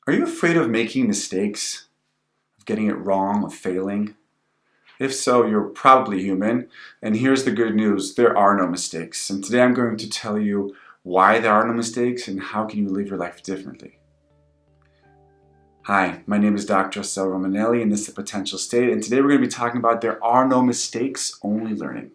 Are you afraid of making mistakes, of getting it wrong, of failing? If so, you're probably human. And here's the good news, there are no mistakes. And today I'm going to tell you why there are no mistakes and how can you live your life differently. Hi, my name is Dr. Assael Romanelli and this is The Potential State. And today we're going to be talking about there are no mistakes, only learning.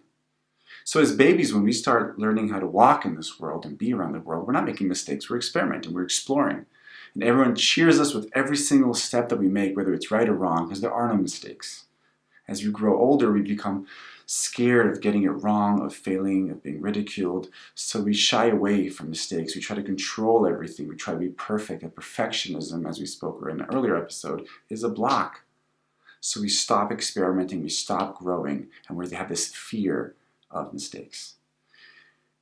So as babies, when we start learning how to walk in this world and be around the world, we're not making mistakes, we're experimenting, we're exploring. And everyone cheers us with every single step that we make, whether it's right or wrong, because there are no mistakes. As we grow older, we become scared of getting it wrong, of failing, of being ridiculed. So we shy away from mistakes. We try to control everything. We try to be perfect. And perfectionism, as we spoke in an earlier episode, is a block. So we stop experimenting, we stop growing, and we have this fear of mistakes.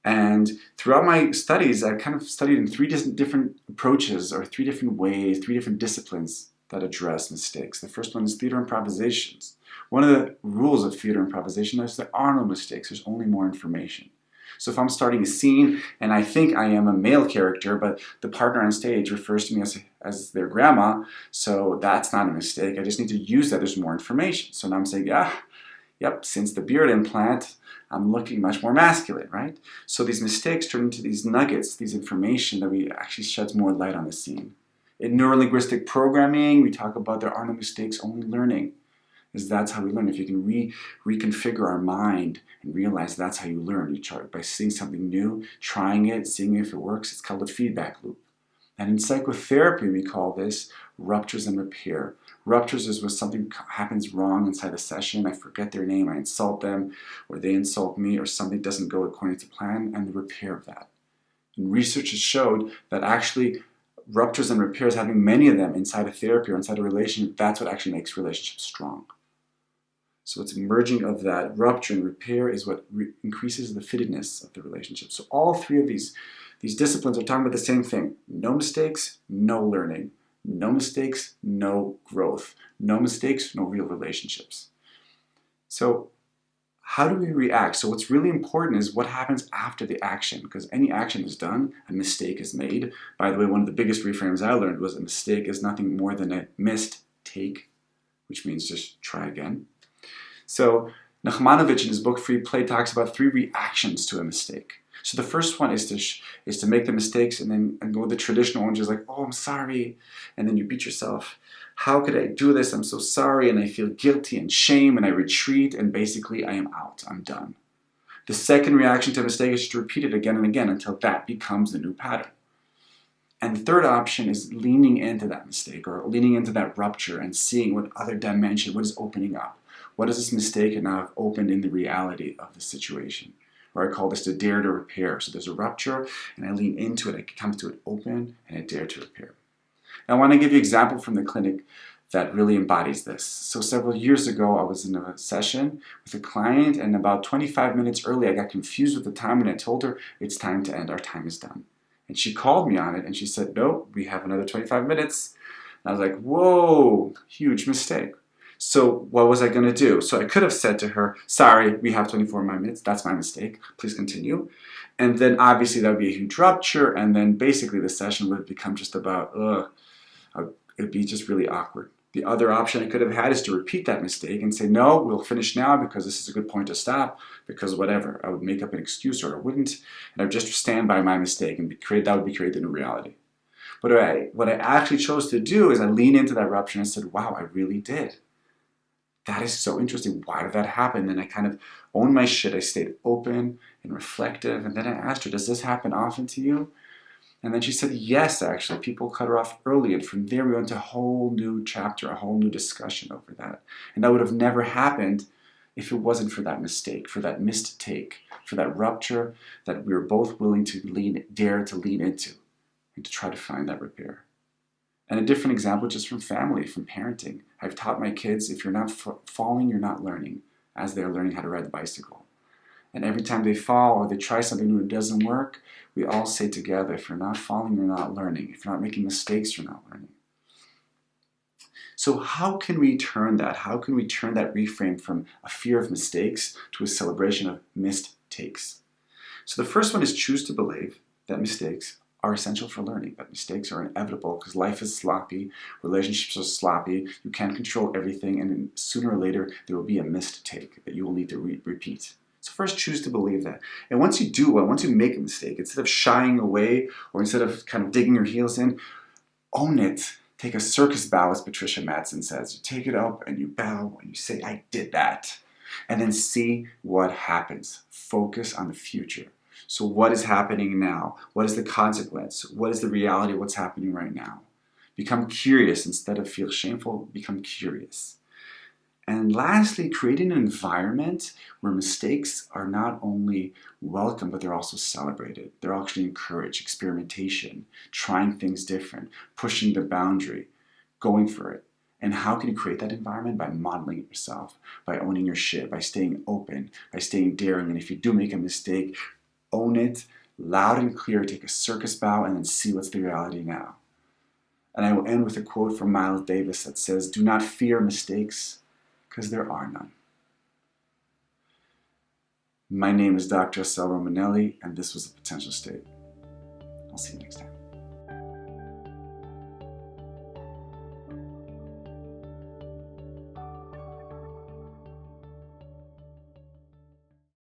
And throughout my studies, I kind of studied in three different approaches or three different ways, three different disciplines that address mistakes. The first one is theater improvisations. One of the rules of theater improvisation is there are no mistakes, there's only more information. So if I'm starting a scene and I think I am a male character, but the partner on stage refers to me as their grandma, so that's not a mistake. I just need to use that, there's more information. So now I'm saying, yep, since the beard implant, I'm looking much more masculine, right? So these mistakes turn into these nuggets, these information that we actually sheds more light on the scene. In neurolinguistic programming, we talk about there are no mistakes, only learning. Because that's how we learn. If you can reconfigure our mind and realize that's how you learn. You start by seeing something new, trying it, seeing if it works. It's called a feedback loop. And in psychotherapy, we call this ruptures and repair. Ruptures is when something happens wrong inside a session. I forget their name, I insult them, or they insult me, or something doesn't go according to plan, and the repair of that. And research has showed that actually ruptures and repairs, having many of them inside a therapy or inside a relationship, that's what actually makes relationships strong. So it's merging of that rupture and repair is what increases the fittedness of the relationship. So all three of these disciplines are talking about the same thing. No mistakes, no learning. No mistakes, no growth. No mistakes, no real relationships. So how do we react? So what's really important is what happens after the action, because any action is done, a mistake is made. By the way, one of the biggest reframes I learned was a mistake is nothing more than a missed take, which means just try again. So Nachmanovich in his book Free Play talks about three reactions to a mistake. So the first one is to make the mistakes and go with the traditional one, just like, oh, I'm sorry. And then you beat yourself. How could I do this? I'm so sorry. And I feel guilty and shame and I retreat and basically I am out. I'm done. The second reaction to a mistake is to repeat it again and again until that becomes the new pattern. And the third option is leaning into that mistake or leaning into that rupture and seeing what other dimension, what is opening up. What is this mistake now have opened in the reality of the situation? Or I call this the dare to repair. So there's a rupture and I lean into it, I come to it open and I dare to repair. Now I want to give you an example from the clinic that really embodies this. So several years ago I was in a session with a client and about 25 minutes early I got confused with the time and I told her it's time to end, our time is done. And she called me on it and she said, no, we have another 25 minutes. And I was like, whoa, huge mistake. So what was I going to do? So I could have said to her, sorry, we have 24 more minutes. That's my mistake. Please continue. And then obviously that would be a huge rupture. And then basically the session would have become just about, it'd be just really awkward. The other option I could have had is to repeat that mistake and say, no, we'll finish now because this is a good point to stop, because whatever. I would make up an excuse or I wouldn't. And I would just stand by my mistake and that would be created in reality. But what I actually chose to do is I leaned into that rupture and I said, wow, I really did. That is so interesting. Why did that happen? Then I kind of owned my shit. I stayed open and reflective. And then I asked her, does this happen often to you? And then she said, yes, actually. People cut her off early. And from there, we went to a whole new chapter, a whole new discussion over that. And that would have never happened if it wasn't for that mistake, for that missed take, for that rupture that we were both willing to dare to lean into and to try to find that repair. And a different example just from family, from parenting. I've taught my kids, if you're not falling, you're not learning, as they're learning how to ride the bicycle. And every time they fall or they try something new and it doesn't work, we all say together, if you're not falling, you're not learning. If you're not making mistakes, you're not learning. So how can we turn that? How can we turn that reframe from a fear of mistakes to a celebration of missed takes? So the first one is choose to believe that mistakes are essential for learning, that mistakes are inevitable because life is sloppy, relationships are sloppy, you can't control everything, and then sooner or later there will be a mistake that you will need to repeat. So first choose to believe that. And once you do, once you make a mistake, instead of shying away or instead of kind of digging your heels in, own it. Take a circus bow, as Patricia Madsen says. You take it up and you bow and you say, I did that. And then see what happens. Focus on the future. So what is happening now? What is the consequence? What is the reality of what's happening right now? Become curious instead of feel shameful. Become curious. And lastly, creating an environment where mistakes are not only welcome, but they're also celebrated. They're actually encouraged. Experimentation, trying things different, pushing the boundary, going for it. And how can you create that environment? By modeling it yourself, by owning your shit, by staying open, by staying daring. And if you do make a mistake, own it loud and clear, take a circus bow, and then see what's the reality now. And I will end with a quote from Miles Davis that says, do not fear mistakes, because there are none. My name is Dr. Assael Romanelli, and this was The Potential State. I'll see you next time.